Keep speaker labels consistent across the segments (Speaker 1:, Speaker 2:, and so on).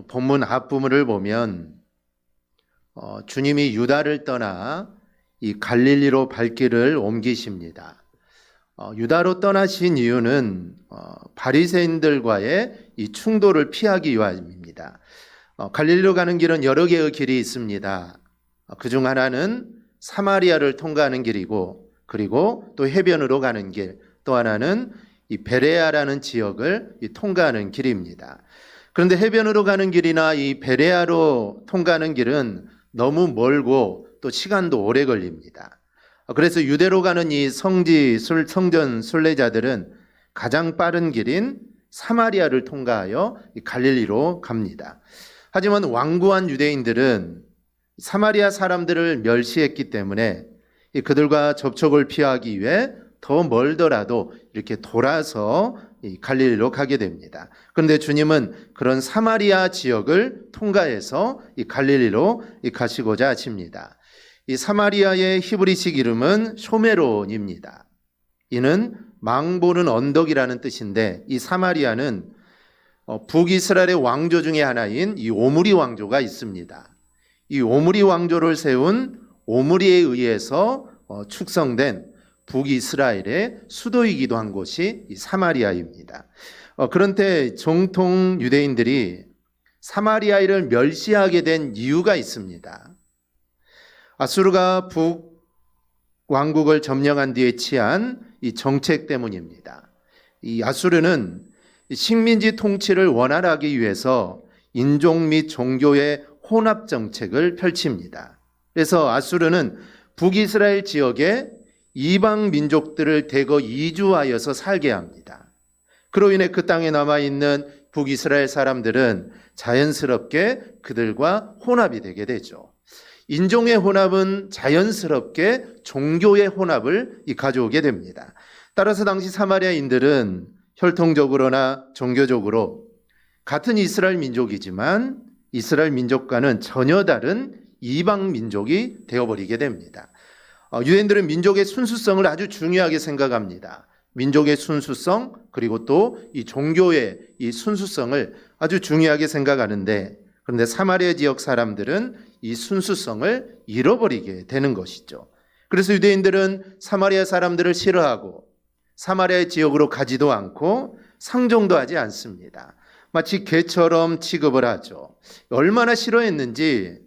Speaker 1: 본문 앞부분을 보면 주님이 유다를 떠나 이 갈릴리로 발길을 옮기십니다. 유다로 떠나신 이유는 바리새인들과의 이 충돌을 피하기 위함입니다. 갈릴리로 가는 길은 여러 개의 길이 있습니다. 그중 하나는 사마리아를 통과하는 길이고, 그리고 또 해변으로 가는 길, 또 하나는 이 베레아라는 지역을 통과하는 길입니다. 그런데 해변으로 가는 길이나 이 베레아로 통과하는 길은 너무 멀고 또 시간도 오래 걸립니다. 그래서 유대로 가는 이 성전 순례자들은 가장 빠른 길인 사마리아를 통과하여 갈릴리로 갑니다. 하지만 완고한 유대인들은 사마리아 사람들을 멸시했기 때문에 그들과 접촉을 피하기 위해 더 멀더라도 이렇게 돌아서 갈릴리로 가게 됩니다. 그런데 주님은 그런 사마리아 지역을 통과해서 이 갈릴리로 가시고자 하십니다. 이 사마리아의 히브리식 이름은 쇼메론입니다. 이는 망보는 언덕이라는 뜻인데, 이 사마리아는 북이스라엘의 왕조 중에 하나인 이 오므리 왕조가 있습니다. 이 오므리 왕조를 세운 오므리에 의해서 축성된 북이스라엘의 수도이기도 한 곳이 이 사마리아입니다. 그런데 정통 유대인들이 사마리아를 멸시하게 된 이유가 있습니다. 아수르가 북왕국을 점령한 뒤에 취한 이 정책 때문입니다. 이 아수르는 식민지 통치를 원활하기 위해서 인종 및 종교의 혼합 정책을 펼칩니다. 그래서 아수르는 북이스라엘 지역에 이방 민족들을 대거 이주하여서 살게 합니다. 그로 인해 그 땅에 남아있는 북이스라엘 사람들은 자연스럽게 그들과 혼합이 되게 되죠. 인종의 혼합은 자연스럽게 종교의 혼합을 가져오게 됩니다. 따라서 당시 사마리아인들은 혈통적으로나 종교적으로 같은 이스라엘 민족이지만 이스라엘 민족과는 전혀 다른 이방 민족이 되어버리게 됩니다. 유대인들은 민족의 순수성을 아주 중요하게 생각합니다. 민족의 순수성, 그리고 또 이 종교의 이 순수성을 아주 중요하게 생각하는데, 그런데 사마리아 지역 사람들은 이 순수성을 잃어버리게 되는 것이죠. 그래서 유대인들은 사마리아 사람들을 싫어하고 사마리아 지역으로 가지도 않고 상종도 하지 않습니다. 마치 개처럼 취급을 하죠. 얼마나 싫어했는지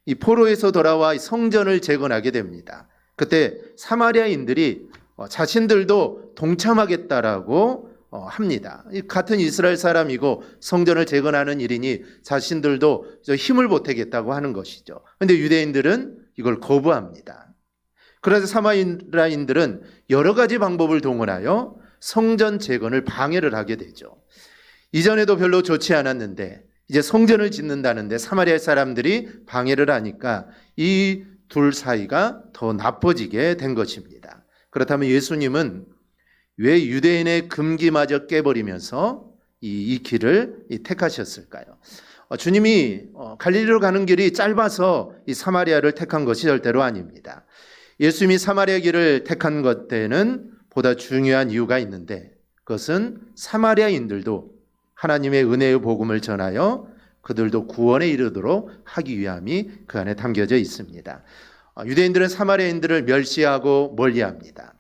Speaker 1: 이 포로에서 돌아와 성전을 재건하게 됩니다. 그때 사마리아인들이 자신들도 동참하겠다라고 합니다. 같은 이스라엘 사람이고 성전을 재건하는 일이니 자신들도 힘을 보태겠다고 하는 것이죠. 그런데 유대인들은 이걸 거부합니다. 그래서 사마리아인들은 여러 가지 방법을 동원하여 성전 재건을 방해를 하게 되죠. 이전에도 별로 좋지 않았는데 이제 성전을 짓는다는데 사마리아 사람들이 방해를 하니까 이 둘 사이가 더 나빠지게 된 것입니다. 그렇다면 예수님은 왜 유대인의 금기마저 깨버리면서 이 길을 택하셨을까요? 주님이 갈릴리로 가는 길이 짧아서 이 사마리아를 택한 것이 절대로 아닙니다. 예수님이 사마리아 길을 택한 것 때는 보다 중요한 이유가 있는데, 그것은 사마리아인들도 하나님의 은혜의 복음을 전하여 그들도 구원에 이르도록 하기 위함이 그 안에 담겨져 있습니다. 유대인들은 사마리아인들을 멸시하고 멀리합니다.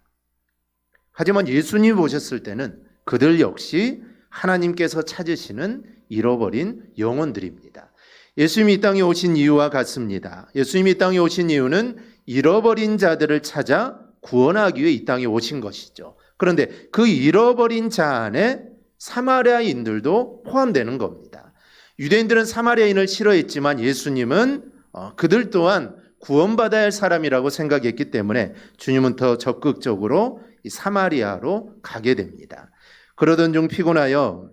Speaker 1: 하지만 예수님이 오셨을 때는 그들 역시 하나님께서 찾으시는 잃어버린 영혼들입니다. 예수님이 이 땅에 오신 이유와 같습니다. 예수님이 이 땅에 오신 이유는 잃어버린 자들을 찾아 구원하기 위해 이 땅에 오신 것이죠. 그런데 그 잃어버린 자 안에 사마리아인들도 포함되는 겁니다. 유대인들은 사마리아인을 싫어했지만 예수님은 그들 또한 구원받아야 할 사람이라고 생각했기 때문에 주님은 더 적극적으로 이 사마리아로 가게 됩니다. 그러던 중 피곤하여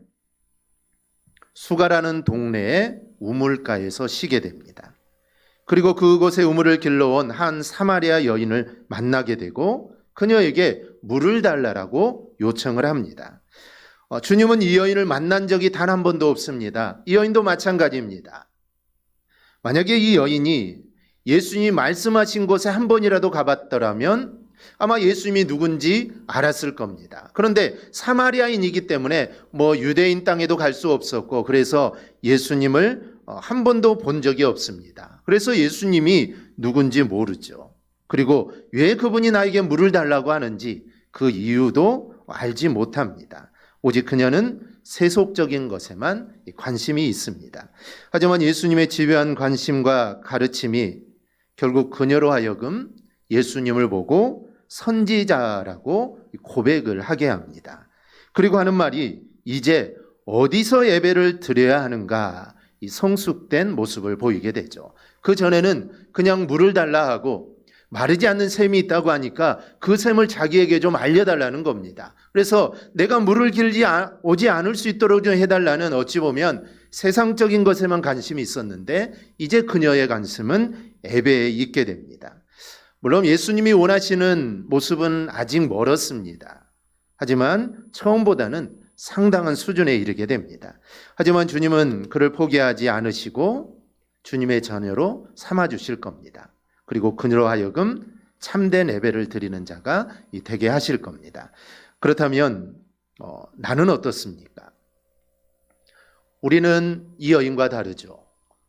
Speaker 1: 수가라는 동네의 우물가에서 쉬게 됩니다. 그리고 그곳에 우물을 길러온 한 사마리아 여인을 만나게 되고 그녀에게 물을 달라고 요청을 합니다. 주님은 이 여인을 만난 적이 단 한 번도 없습니다. 이 여인도 마찬가지입니다. 만약에 이 여인이 예수님이 말씀하신 곳에 한 번이라도 가봤더라면 아마 예수님이 누군지 알았을 겁니다. 그런데 사마리아인이기 때문에 유대인 땅에도 갈 수 없었고, 그래서 예수님을 한 번도 본 적이 없습니다. 그래서 예수님이 누군지 모르죠. 그리고 왜 그분이 나에게 물을 달라고 하는지 그 이유도 알지 못합니다. 오직 그녀는 세속적인 것에만 관심이 있습니다. 하지만 예수님의 집요한 관심과 가르침이 결국 그녀로 하여금 예수님을 보고 선지자라고 고백을 하게 합니다. 그리고 하는 말이 이제 어디서 예배를 드려야 하는가, 이 성숙된 모습을 보이게 되죠. 그 전에는 그냥 물을 달라 하고 마르지 않는 샘이 있다고 하니까 그 샘을 자기에게 좀 알려달라는 겁니다. 그래서 내가 물을 길지 오지 않을 수 있도록 좀 해달라는, 어찌 보면 세상적인 것에만 관심이 있었는데 이제 그녀의 관심은 예배에 있게 됩니다. 물론 예수님이 원하시는 모습은 아직 멀었습니다. 하지만 처음보다는 상당한 수준에 이르게 됩니다. 하지만 주님은 그를 포기하지 않으시고 주님의 자녀로 삼아주실 겁니다. 그리고 그녀로 하여금 참된 예배를 드리는 자가 되게 하실 겁니다. 그렇다면 나는 어떻습니까? 우리는 이 여인과 다르죠.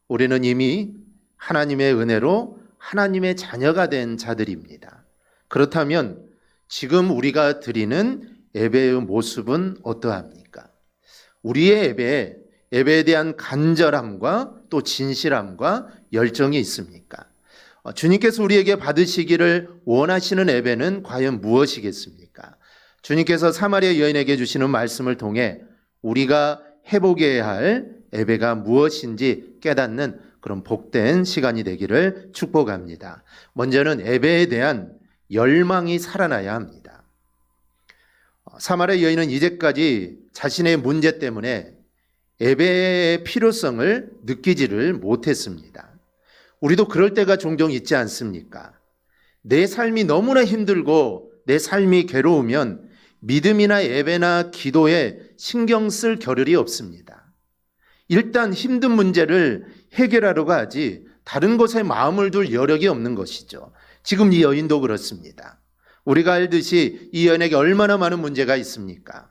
Speaker 1: 우리는 이미 하나님의 은혜로 하나님의 자녀가 된 자들입니다. 그렇다면 지금 우리가 드리는 예배의 모습은 어떠합니까? 우리의 예배에 대한 간절함과 또 진실함과 열정이 있습니까? 주님께서 우리에게 받으시기를 원하시는 예배는 과연 무엇이겠습니까? 주님께서 사마리아 여인에게 주시는 말씀을 통해 우리가 해보게 할 예배가 무엇인지 깨닫는 그런 복된 시간이 되기를 축복합니다. 먼저는 예배에 대한 열망이 살아나야 합니다. 사마리아 여인은 이제까지 자신의 문제 때문에 예배의 필요성을 느끼지를 못했습니다. 우리도 그럴 때가 종종 있지 않습니까? 내 삶이 너무나 힘들고 내 삶이 괴로우면 믿음이나 예배나 기도에 신경 쓸 겨를이 없습니다. 일단 힘든 문제를 해결하려고 하지 다른 곳에 마음을 둘 여력이 없는 것이죠. 지금 이 여인도 그렇습니다. 우리가 알듯이 이 여인에게 얼마나 많은 문제가 있습니까?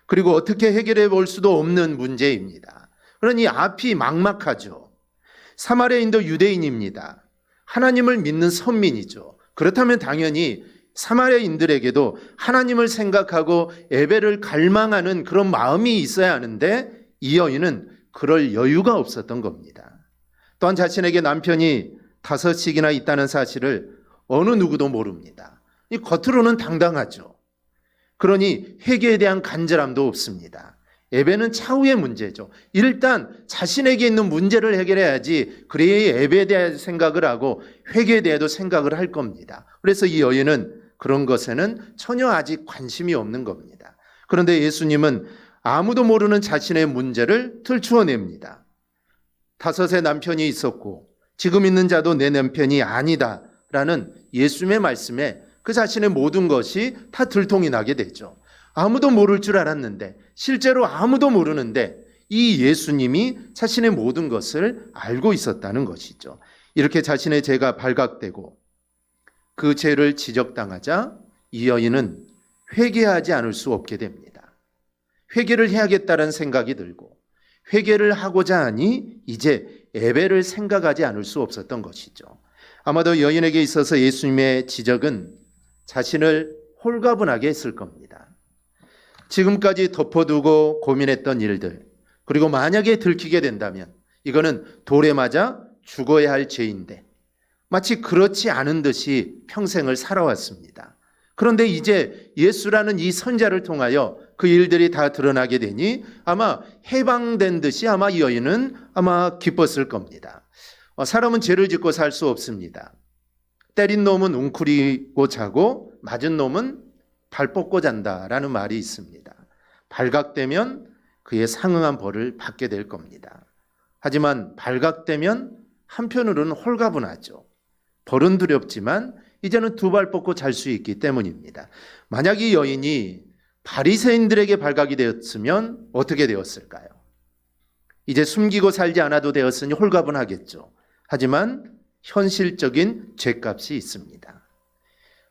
Speaker 1: 그리고 어떻게 해결해 볼 수도 없는 문제입니다. 그러니 앞이 막막하죠. 사마리아인도 유대인입니다. 하나님을 믿는 선민이죠. 그렇다면 당연히 사마리아인들에게도 하나님을 생각하고 예배를 갈망하는 그런 마음이 있어야 하는데 이 여인은 그럴 여유가 없었던 겁니다. 또한 자신에게 남편이 5씩이나 있다는 사실을 어느 누구도 모릅니다. 겉으로는 당당하죠. 그러니 회개에 대한 간절함도 없습니다. 예배는 차후의 문제죠. 일단 자신에게 있는 문제를 해결해야지 그래야 예배에 대해 생각을 하고 회개에 대해도 생각을 할 겁니다. 그래서 이 여인은 그런 것에는 전혀 아직 관심이 없는 겁니다. 그런데 예수님은 아무도 모르는 자신의 문제를 들추어냅니다. 5의 남편이 있었고 지금 있는 자도 내 남편이 아니다 라는 예수님의 말씀에 그 자신의 모든 것이 다 들통이 나게 되죠. 아무도 모를 줄 알았는데, 실제로 아무도 모르는데 이 예수님이 자신의 모든 것을 알고 있었다는 것이죠. 이렇게 자신의 죄가 발각되고 그 죄를 지적당하자 이 여인은 회개하지 않을 수 없게 됩니다. 회개를 해야겠다는 생각이 들고 회개를 하고자 하니 이제 예배를 생각하지 않을 수 없었던 것이죠. 아마도 여인에게 있어서 예수님의 지적은 자신을 홀가분하게 했을 겁니다. 지금까지 덮어두고 고민했던 일들, 그리고 만약에 들키게 된다면 이거는 돌에 맞아 죽어야 할 죄인데 마치 그렇지 않은 듯이 평생을 살아왔습니다. 그런데 이제 예수라는 이 선자를 통하여 그 일들이 다 드러나게 되니 아마 해방된 듯이 아마 이 여인은 아마 기뻤을 겁니다. 사람은 죄를 짓고 살 수 없습니다. 때린 놈은 웅크리고 자고 맞은 놈은 발 뻗고 잔다라는 말이 있습니다. 발각되면 그의 상응한 벌을 받게 될 겁니다. 하지만 발각되면 한편으로는 홀가분하죠. 벌은 두렵지만 이제는 2발 뻗고 잘 수 있기 때문입니다. 만약 이 여인이 바리새인들에게 발각이 되었으면 어떻게 되었을까요? 이제 숨기고 살지 않아도 되었으니 홀가분하겠죠. 하지만 현실적인 죄값이 있습니다.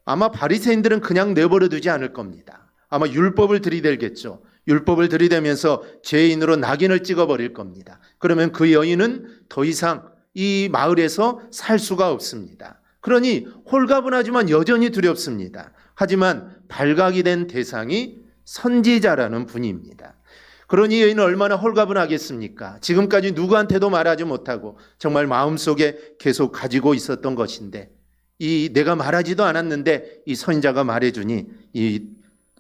Speaker 1: 아마 바리새인들은 그냥 내버려 두지 않을 겁니다. 아마 율법을 들이댈겠죠. 율법을 들이대면서 죄인으로 낙인을 찍어버릴 겁니다. 그러면 그 여인은 더 이상 이 마을에서 살 수가 없습니다. 그러니 홀가분하지만 여전히 두렵습니다. 하지만 발각이 된 대상이 선지자라는 분입니다. 그러니 여인은 얼마나 홀가분하겠습니까? 지금까지 누구한테도 말하지 못하고 정말 마음속에 계속 가지고 있었던 것인데, 이 내가 말하지도 않았는데 이 선지자가 말해주니 이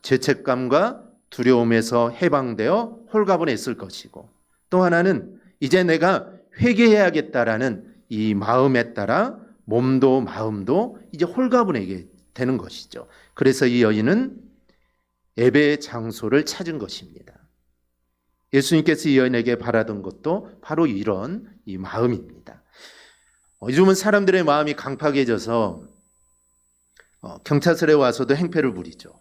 Speaker 1: 죄책감과 두려움에서 해방되어 홀가분했을 것이고, 또 하나는 이제 내가 회개해야겠다라는 이 마음에 따라 몸도 마음도 이제 홀가분하게 되는 것이죠. 그래서 이 여인은 예배의 장소를 찾은 것입니다. 예수님께서 이 여인에게 바라던 것도 바로 이런 이 마음입니다. 요즘은 사람들의 마음이 강팍해져서 경찰서에 와서도 행패를 부리죠.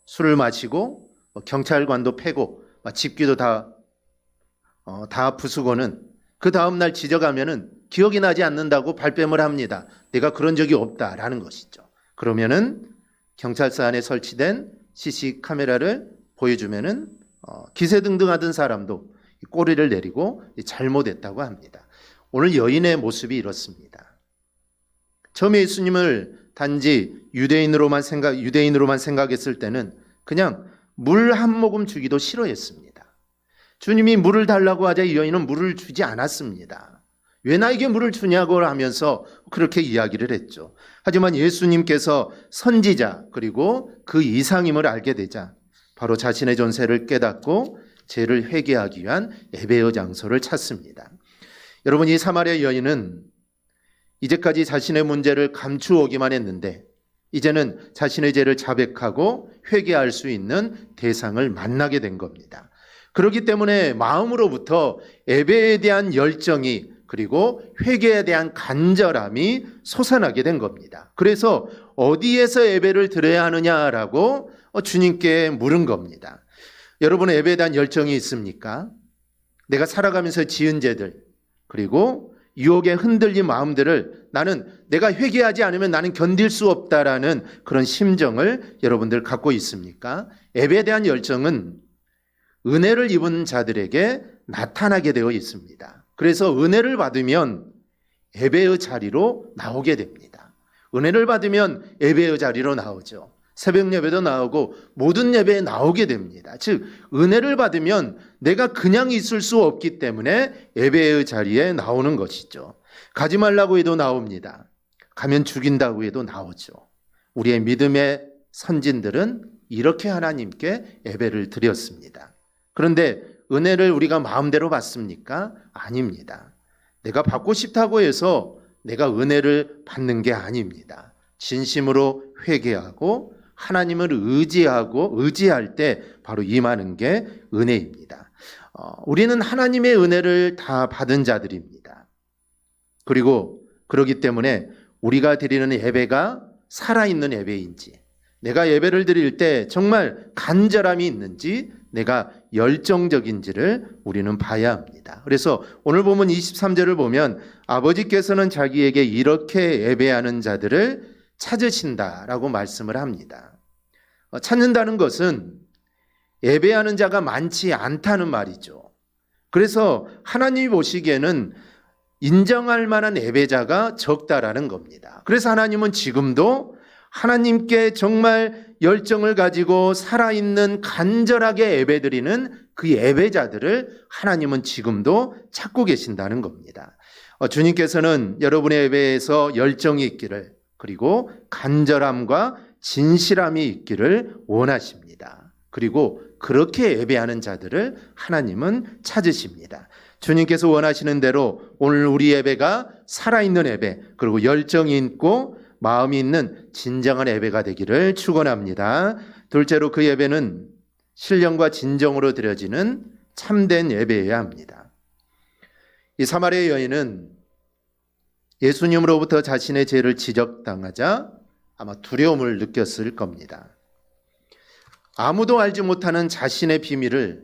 Speaker 1: 술을 마시고 경찰관도 패고 집기도 다 부수고는 그 다음날 지져가면은 기억이 나지 않는다고 발뺌을 합니다. 내가 그런 적이 없다라는 것이죠. 그러면은 경찰서 안에 설치된 CC 카메라를 보여주면은 기세등등하던 사람도 꼬리를 내리고 잘못했다고 합니다. 오늘 여인의 모습이 이렇습니다. 처음에 예수님을 단지 유대인으로만 생각했을 때는 그냥 물 한 모금 주기도 싫어했습니다. 주님이 물을 달라고 하자 이 여인은 물을 주지 않았습니다. 왜 나에게 물을 주냐고 하면서 그렇게 이야기를 했죠. 하지만 예수님께서 선지자 그리고 그 이상임을 알게 되자 바로 자신의 존재를 깨닫고 죄를 회개하기 위한 예배의 장소를 찾습니다. 여러분, 이 사마리아 여인은 이제까지 자신의 문제를 감추오기만 했는데 이제는 자신의 죄를 자백하고 회개할 수 있는 대상을 만나게 된 겁니다. 그렇기 때문에 마음으로부터 예배에 대한 열정이 그리고 회개에 대한 간절함이 솟아나게 된 겁니다. 그래서 어디에서 예배를 드려야 하느냐라고 주님께 물은 겁니다. 여러분의 예배에 대한 열정이 있습니까? 내가 살아가면서 지은 죄들 그리고 유혹에 흔들린 마음들을 나는 내가 회개하지 않으면 나는 견딜 수 없다라는 그런 심정을 여러분들 갖고 있습니까? 예배에 대한 열정은 은혜를 입은 자들에게 나타나게 되어 있습니다. 그래서 은혜를 받으면 예배의 자리로 나오게 됩니다. 은혜를 받으면 예배의 자리로 나오죠. 새벽 예배도 나오고 모든 예배에 나오게 됩니다. 즉 은혜를 받으면 내가 그냥 있을 수 없기 때문에 예배의 자리에 나오는 것이죠. 가지 말라고 해도 나옵니다. 가면 죽인다고 해도 나오죠. 우리의 믿음의 선진들은 이렇게 하나님께 예배를 드렸습니다. 그런데 은혜를 우리가 마음대로 받습니까? 아닙니다. 내가 받고 싶다고 해서 내가 은혜를 받는 게 아닙니다. 진심으로 회개하고 하나님을 의지할 때 바로 임하는 게 은혜입니다. 우리는 하나님의 은혜를 다 받은 자들입니다. 그리고 그렇기 때문에 우리가 드리는 예배가 살아있는 예배인지, 내가 예배를 드릴 때 정말 간절함이 있는지, 내가 열정적인지를 우리는 봐야 합니다. 그래서 오늘 보면 23절을 보면 아버지께서는 자기에게 이렇게 예배하는 자들을 찾으신다라고 말씀을 합니다. 찾는다는 것은 예배하는 자가 많지 않다는 말이죠. 그래서 하나님이 보시기에는 인정할 만한 예배자가 적다라는 겁니다. 그래서 하나님은 지금도 하나님께 정말 열정을 가지고 살아있는 간절하게 예배드리는 그 예배자들을 하나님은 지금도 찾고 계신다는 겁니다. 주님께서는 여러분의 예배에서 열정이 있기를, 그리고 간절함과 진실함이 있기를 원하십니다. 그리고 그렇게 예배하는 자들을 하나님은 찾으십니다. 주님께서 원하시는 대로 오늘 우리 예배가 살아있는 예배, 그리고 열정이 있고 마음이 있는 진정한 예배가 되기를 축원합니다. 둘째로 그 예배는 신령과 진정으로 드려지는 참된 예배여야 합니다. 이 사마리아 여인은 예수님으로부터 자신의 죄를 지적당하자 아마 두려움을 느꼈을 겁니다. 아무도 알지 못하는 자신의 비밀을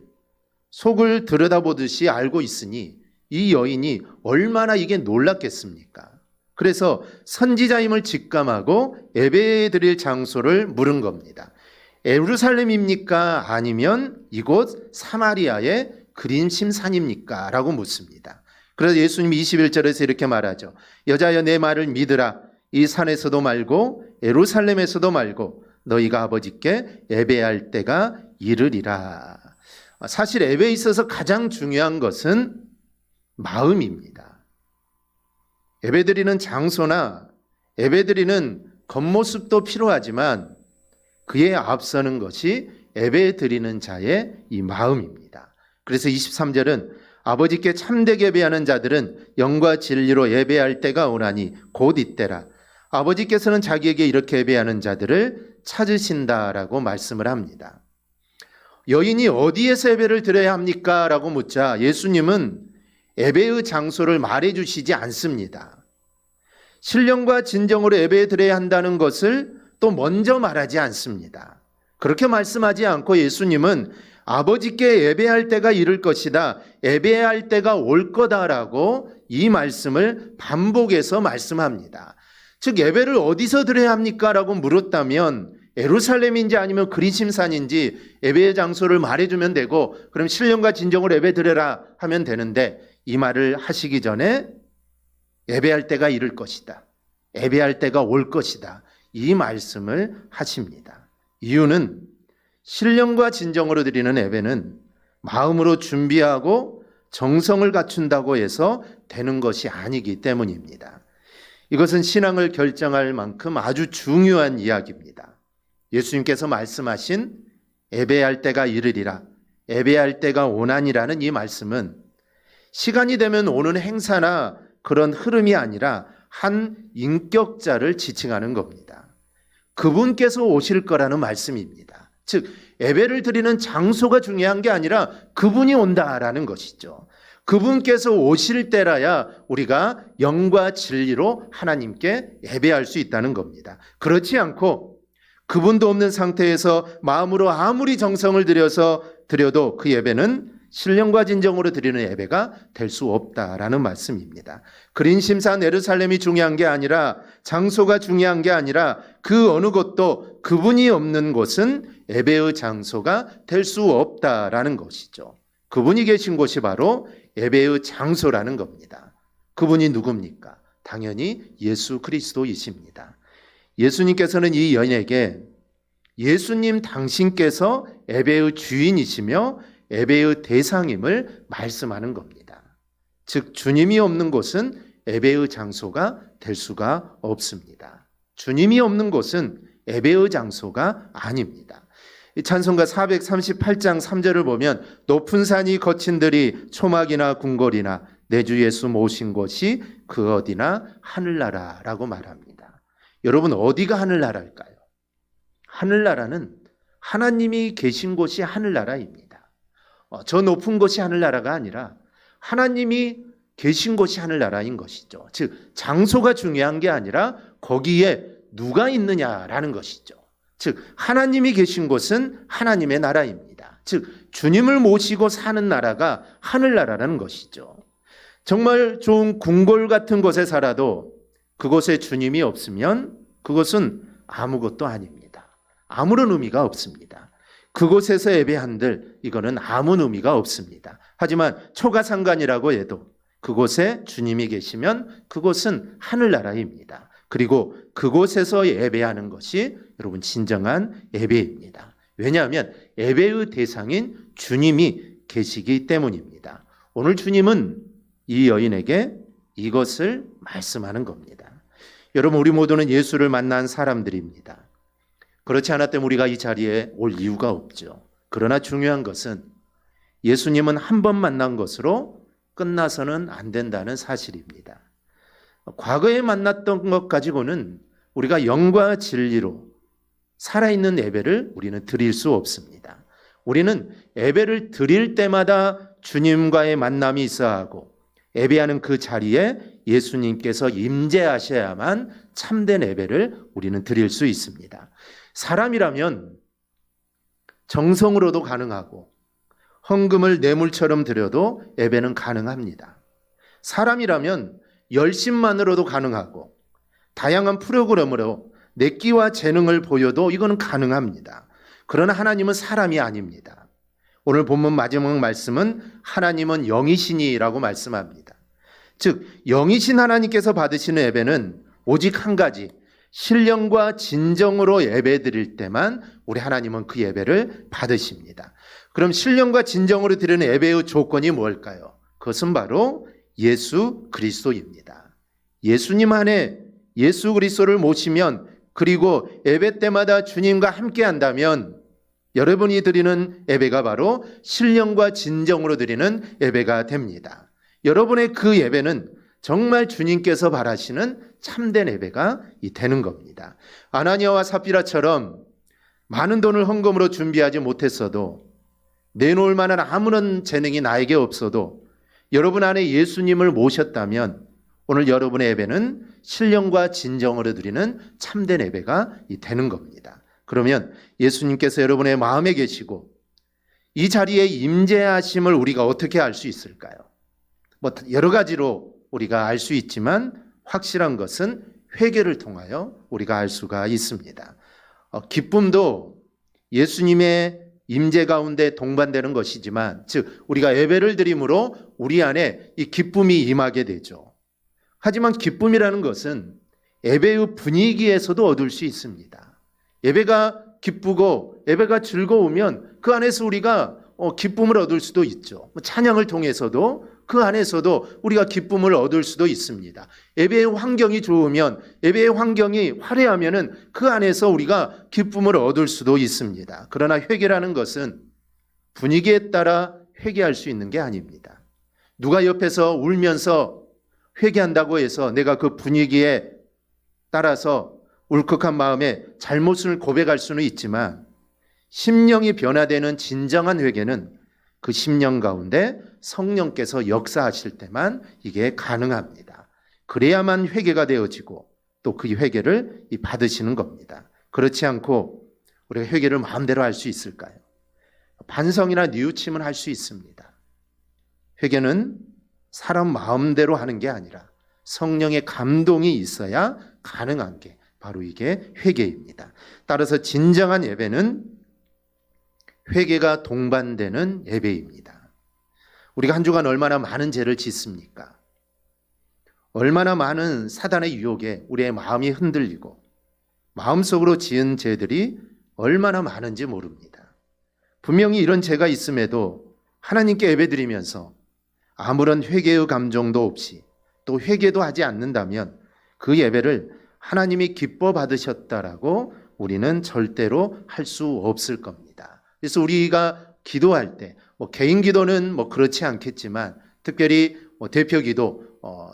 Speaker 1: 속을 들여다보듯이 알고 있으니 이 여인이 얼마나 이게 놀랐겠습니까? 그래서 선지자임을 직감하고 예배 드릴 장소를 물은 겁니다. 예루살렘입니까? 아니면 이곳 사마리아의 그림심산입니까? 라고 묻습니다. 그래서 예수님이 21절에서 이렇게 말하죠. 여자여 내 말을 믿으라. 이 산에서도 말고 예루살렘에서도 말고 너희가 아버지께 예배할 때가 이르리라. 사실 예배에 있어서 가장 중요한 것은 마음입니다. 예배드리는 장소나 예배드리는 겉모습도 필요하지만 그에 앞서는 것이 예배드리는 자의 이 마음입니다. 그래서 23절은 아버지께 참되게 예배하는 자들은 영과 진리로 예배할 때가 오나니 곧 이때라. 아버지께서는 자기에게 이렇게 예배하는 자들을 찾으신다라고 말씀을 합니다. 여인이 어디에서 예배를 드려야 합니까? 라고 묻자 예수님은 예배의 장소를 말해주시지 않습니다. 신령과 진정으로 예배 드려야 한다는 것을 또 먼저 말하지 않습니다. 그렇게 말씀하지 않고 예수님은 아버지께 예배할 때가 이를 것이다, 예배할 때가 올 거다라고 이 말씀을 반복해서 말씀합니다. 즉 예배를 어디서 드려야 합니까? 라고 물었다면 예루살렘인지 아니면 그리심산인지 예배의 장소를 말해주면 되고 그럼 신령과 진정으로 예배 드려라 하면 되는데 이 말을 하시기 전에 예배할 때가 이를 것이다, 예배할 때가 올 것이다, 이 말씀을 하십니다. 이유는 신령과 진정으로 드리는 예배는 마음으로 준비하고 정성을 갖춘다고 해서 되는 것이 아니기 때문입니다. 이것은 신앙을 결정할 만큼 아주 중요한 이야기입니다. 예수님께서 말씀하신 예배할 때가 이르리라, 예배할 때가 오나니라는 이 말씀은 시간이 되면 오는 행사나 그런 흐름이 아니라 한 인격자를 지칭하는 겁니다. 그분께서 오실 거라는 말씀입니다. 즉 예배를 드리는 장소가 중요한 게 아니라 그분이 온다라는 것이죠. 그분께서 오실 때라야 우리가 영과 진리로 하나님께 예배할 수 있다는 겁니다. 그렇지 않고 그분도 없는 상태에서 마음으로 아무리 정성을 들여서 드려도 그 예배는 신령과 진정으로 드리는 예배가 될 수 없다라는 말씀입니다. 그린심산 예루살렘이 중요한 게 아니라 장소가 중요한 게 아니라 그 어느 곳도 그분이 없는 곳은 예배의 장소가 될 수 없다라는 것이죠. 그분이 계신 곳이 바로 예배의 장소라는 겁니다. 그분이 누굽니까? 당연히 예수 그리스도이십니다. 예수님께서는 이 여인에게 예수님 당신께서 예배의 주인이시며 예배의 대상임을 말씀하는 겁니다. 즉 주님이 없는 곳은 예배의 장소가 될 수가 없습니다. 주님이 없는 곳은 예배의 장소가 아닙니다. 찬송가 438장 3절을 보면 높은 산이 거친 들이 초막이나 궁궐이나 내 주 예수 모신 곳이 그 어디나 하늘나라라고 말합니다. 여러분 어디가 하늘나라일까요? 하늘나라는 하나님이 계신 곳이 하늘나라입니다. 저 높은 곳이 하늘나라가 아니라 하나님이 계신 곳이 하늘나라인 것이죠. 즉 장소가 중요한 게 아니라 거기에 누가 있느냐라는 것이죠. 즉 하나님이 계신 곳은 하나님의 나라입니다. 즉 주님을 모시고 사는 나라가 하늘나라라는 것이죠. 정말 좋은 궁궐 같은 곳에 살아도 그곳에 주님이 없으면 그것은 아무것도 아닙니다. 아무런 의미가 없습니다. 그곳에서 예배한들 이거는 아무 의미가 없습니다. 하지만 초가상관이라고 해도 그곳에 주님이 계시면 그곳은 하늘나라입니다. 그리고 그곳에서 예배하는 것이 여러분 진정한 예배입니다. 왜냐하면 예배의 대상인 주님이 계시기 때문입니다. 오늘 주님은 이 여인에게 이것을 말씀하는 겁니다. 여러분 우리 모두는 예수를 만난 사람들입니다. 그렇지 않았다면 우리가 이 자리에 올 이유가 없죠. 그러나 중요한 것은 예수님은 한 번 만난 것으로 끝나서는 안 된다는 사실입니다. 과거에 만났던 것 가지고는 우리가 영과 진리로 살아있는 예배를 우리는 드릴 수 없습니다. 우리는 예배를 드릴 때마다 주님과의 만남이 있어야 하고 예배하는 그 자리에 예수님께서 임재하셔야만 참된 예배를 우리는 드릴 수 있습니다. 사람이라면 정성으로도 가능하고 헌금을 뇌물처럼 드려도 예배는 가능합니다. 사람이라면 열심만으로도 가능하고 다양한 프로그램으로 내 끼와 재능을 보여도 이거는 가능합니다. 그러나 하나님은 사람이 아닙니다. 오늘 본문 마지막 말씀은 하나님은 영이시니라고 말씀합니다. 즉 영이신 하나님께서 받으시는 예배는 오직 한 가지, 신령과 진정으로 예배 드릴 때만 우리 하나님은 그 예배를 받으십니다. 그럼 신령과 진정으로 드리는 예배의 조건이 뭘까요? 그것은 바로 예수 그리스도입니다. 예수님 안에 예수 그리스도를 모시면, 그리고 예배 때마다 주님과 함께 한다면 여러분이 드리는 예배가 바로 신령과 진정으로 드리는 예배가 됩니다. 여러분의 그 예배는 정말 주님께서 바라시는 참된 예배가 되는 겁니다. 아나니아와 삽비라처럼 많은 돈을 헌금으로 준비하지 못했어도, 내놓을 만한 아무런 재능이 나에게 없어도 여러분 안에 예수님을 모셨다면 오늘 여러분의 예배는 신령과 진정으로 드리는 참된 예배가 되는 겁니다. 그러면 예수님께서 여러분의 마음에 계시고 이 자리에 임재하심을 우리가 어떻게 알 수 있을까요? 여러 가지로 우리가 알 수 있지만 확실한 것은 회개를 통하여 우리가 알 수가 있습니다. 기쁨도 예수님의 임재 가운데 동반되는 것이지만, 즉 우리가 예배를 드림으로 우리 안에 이 기쁨이 임하게 되죠. 하지만 기쁨이라는 것은 예배의 분위기에서도 얻을 수 있습니다. 예배가 기쁘고 예배가 즐거우면 그 안에서 우리가 기쁨을 얻을 수도 있죠. 찬양을 통해서도 그 안에서도 우리가 기쁨을 얻을 수도 있습니다. 예배의 환경이 좋으면, 예배의 환경이 화려하면은 그 안에서 우리가 기쁨을 얻을 수도 있습니다. 그러나 회개라는 것은 분위기에 따라 회개할 수 있는 게 아닙니다. 누가 옆에서 울면서 회개한다고 해서 내가 그 분위기에 따라서 울컥한 마음에 잘못을 고백할 수는 있지만, 심령이 변화되는 진정한 회개는 그 심령 가운데 성령께서 역사하실 때만 이게 가능합니다. 그래야만 회개가 되어지고 또 그 회개를 받으시는 겁니다. 그렇지 않고 우리가 회개를 마음대로 할 수 있을까요? 반성이나 뉘우침은 할 수 있습니다. 회개는 사람 마음대로 하는 게 아니라 성령의 감동이 있어야 가능한 게 바로 이게 회개입니다. 따라서 진정한 예배는 회개가 동반되는 예배입니다. 우리가 한 주간 얼마나 많은 죄를 짓습니까? 얼마나 많은 사단의 유혹에 우리의 마음이 흔들리고 마음속으로 지은 죄들이 얼마나 많은지 모릅니다. 분명히 이런 죄가 있음에도 하나님께 예배드리면서 아무런 회개의 감정도 없이 또 회개도 하지 않는다면 그 예배를 하나님이 기뻐 받으셨다라고 우리는 절대로 할 수 없을 겁니다. 그래서 우리가 기도할 때 개인 기도는 그렇지 않겠지만 특별히 대표 기도,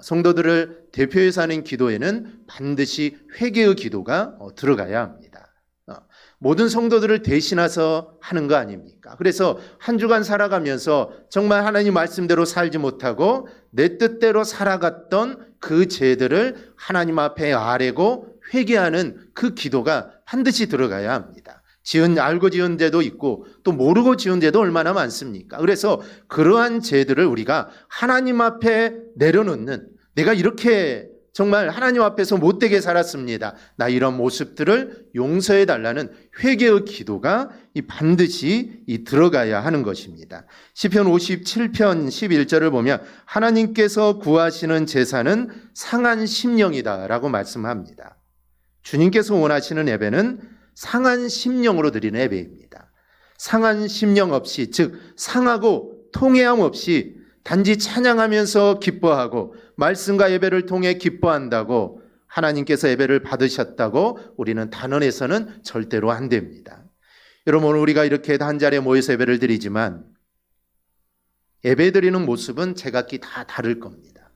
Speaker 1: 성도들을 대표해서 하는 기도에는 반드시 회개의 기도가 들어가야 합니다. 모든 성도들을 대신해서 하는 거 아닙니까? 그래서 한 주간 살아가면서 정말 하나님 말씀대로 살지 못하고 내 뜻대로 살아갔던 그 죄들을 하나님 앞에 아뢰고 회개하는 그 기도가 반드시 들어가야 합니다. 알고 지은 죄도 있고 또 모르고 지은 죄도 얼마나 많습니까? 그래서 그러한 죄들을 우리가 하나님 앞에 내려놓는, 내가 이렇게 정말 하나님 앞에서 못되게 살았습니다, 나 이런 모습들을 용서해 달라는 회개의 기도가 반드시 들어가야 하는 것입니다. 시편 57편 11절을 보면 하나님께서 구하시는 제사는 상한 심령이다 라고 말씀합니다. 주님께서 원하시는 예배는 상한 심령으로 드리는 예배입니다. 상한 심령 없이, 즉 상하고 통회함 없이 단지 찬양하면서 기뻐하고 말씀과 예배를 통해 기뻐한다고 하나님께서 예배를 받으셨다고 우리는 단언해서는 절대로 안 됩니다. 여러분, 오늘 우리가 이렇게 한 자리에 모여서 예배를 드리지만 예배 드리는 모습은 제각기 다 다를 겁니다.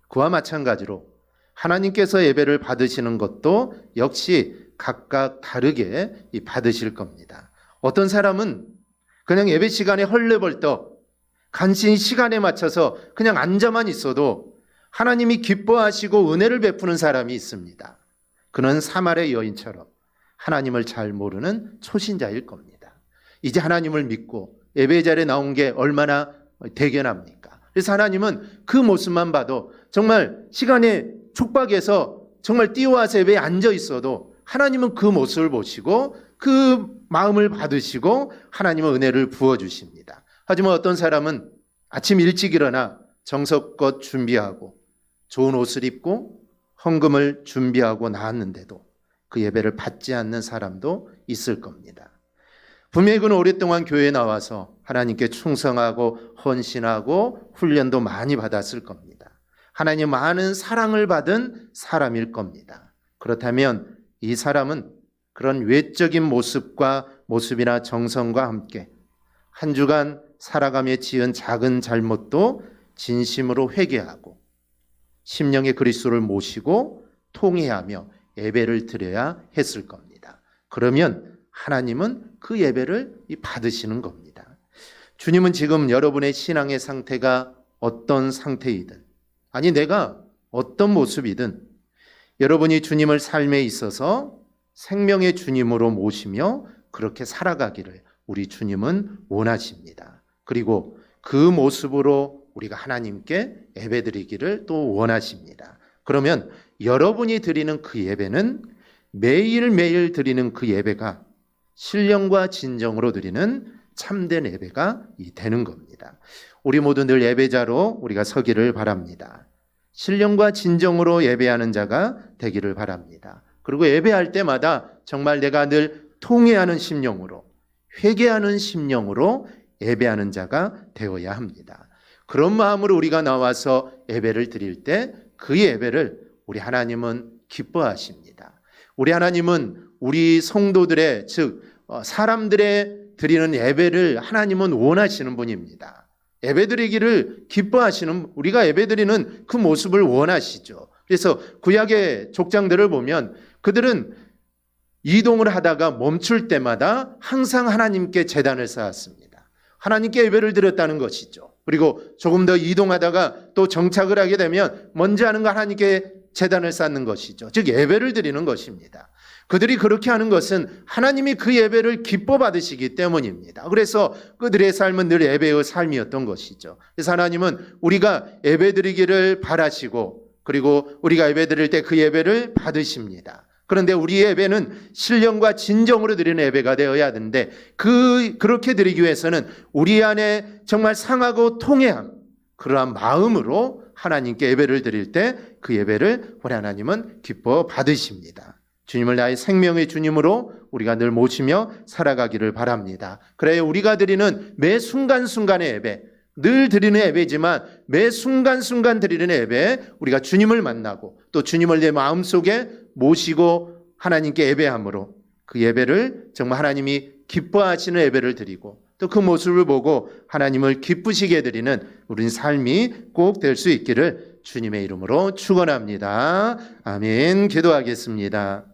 Speaker 1: 그와 마찬가지로 하나님께서 예배를 받으시는 것도 역시 각각 다르게 받으실 겁니다. 어떤 사람은 그냥 예배 시간에 헐레벌떡 간신히 시간에 맞춰서 그냥 앉아만 있어도 하나님이 기뻐하시고 은혜를 베푸는 사람이 있습니다. 그는 사마리아 여인처럼 하나님을 잘 모르는 초신자일 겁니다. 이제 하나님을 믿고 예배 자리에 나온 게 얼마나 대견합니까? 그래서 하나님은 그 모습만 봐도 정말 시간에 촉박해서 정말 뛰어와서 예배에 앉아 있어도 하나님은 그 모습을 보시고 그 마음을 받으시고 하나님은 은혜를 부어주십니다. 하지만 어떤 사람은 아침 일찍 일어나 정성껏 준비하고 좋은 옷을 입고 헌금을 준비하고 나왔는데도 그 예배를 받지 않는 사람도 있을 겁니다. 분명히 그는 오랫동안 교회에 나와서 하나님께 충성하고 헌신하고 훈련도 많이 받았을 겁니다. 하나님 많은 사랑을 받은 사람일 겁니다. 그렇다면 이 사람은 그런 외적인 모습이나 정성과 함께 한 주간 살아가며 지은 작은 잘못도 진심으로 회개하고 심령의 그리스도를 모시고 통회하며 예배를 드려야 했을 겁니다. 그러면 하나님은 그 예배를 받으시는 겁니다. 주님은 지금 여러분의 신앙의 상태가 어떤 상태이든, 아니 내가 어떤 모습이든 여러분이 주님을 삶에 있어서 생명의 주님으로 모시며 그렇게 살아가기를 우리 주님은 원하십니다. 그리고 그 모습으로 우리가 하나님께 예배드리기를 또 원하십니다. 그러면 여러분이 드리는 그 예배는 매일매일 드리는 그 예배가 신령과 진정으로 드리는 참된 예배가 되는 겁니다. 우리 모두 늘 예배자로 우리가 서기를 바랍니다. 신령과 진정으로 예배하는 자가 되기를 바랍니다. 그리고 예배할 때마다 정말 내가 늘 통회하는 심령으로, 회개하는 심령으로 예배하는 자가 되어야 합니다. 그런 마음으로 우리가 나와서 예배를 드릴 때 그 예배를 우리 하나님은 기뻐하십니다. 우리 하나님은 우리 성도들의, 즉 사람들의 드리는 예배를 하나님은 원하시는 분입니다. 예배드리기를 기뻐하시는, 우리가 예배드리는 그 모습을 원하시죠. 그래서 구약의 족장들을 보면 그들은 이동을 하다가 멈출 때마다 항상 하나님께 제단을 쌓았습니다. 하나님께 예배를 드렸다는 것이죠. 그리고 조금 더 이동하다가 또 정착을 하게 되면 먼저 하는 거 하나님께 제단을 쌓는 것이죠. 즉 예배를 드리는 것입니다. 그들이 그렇게 하는 것은 하나님이 그 예배를 기뻐 받으시기 때문입니다. 그래서 그들의 삶은 늘 예배의 삶이었던 것이죠. 그래서 하나님은 우리가 예배 드리기를 바라시고 그리고 우리가 예배 드릴 때 그 예배를 받으십니다. 그런데 우리의 예배는 신령과 진정으로 드리는 예배가 되어야 하는데 그렇게 드리기 위해서는 우리 안에 정말 상하고 통회함, 그러한 마음으로 하나님께 예배를 드릴 때 그 예배를 우리 하나님은 기뻐 받으십니다. 주님을 나의 생명의 주님으로 우리가 늘 모시며 살아가기를 바랍니다. 그래야 우리가 드리는 매 순간순간의 예배, 늘 드리는 예배지만 매 순간순간 드리는 예배에 우리가 주님을 만나고 또 주님을 내 마음속에 모시고 하나님께 예배함으로 그 예배를 정말 하나님이 기뻐하시는 예배를 드리고 또 그 모습을 보고 하나님을 기쁘시게 드리는 우리 삶이 꼭 될 수 있기를 주님의 이름으로 축원합니다. 아멘. 기도하겠습니다.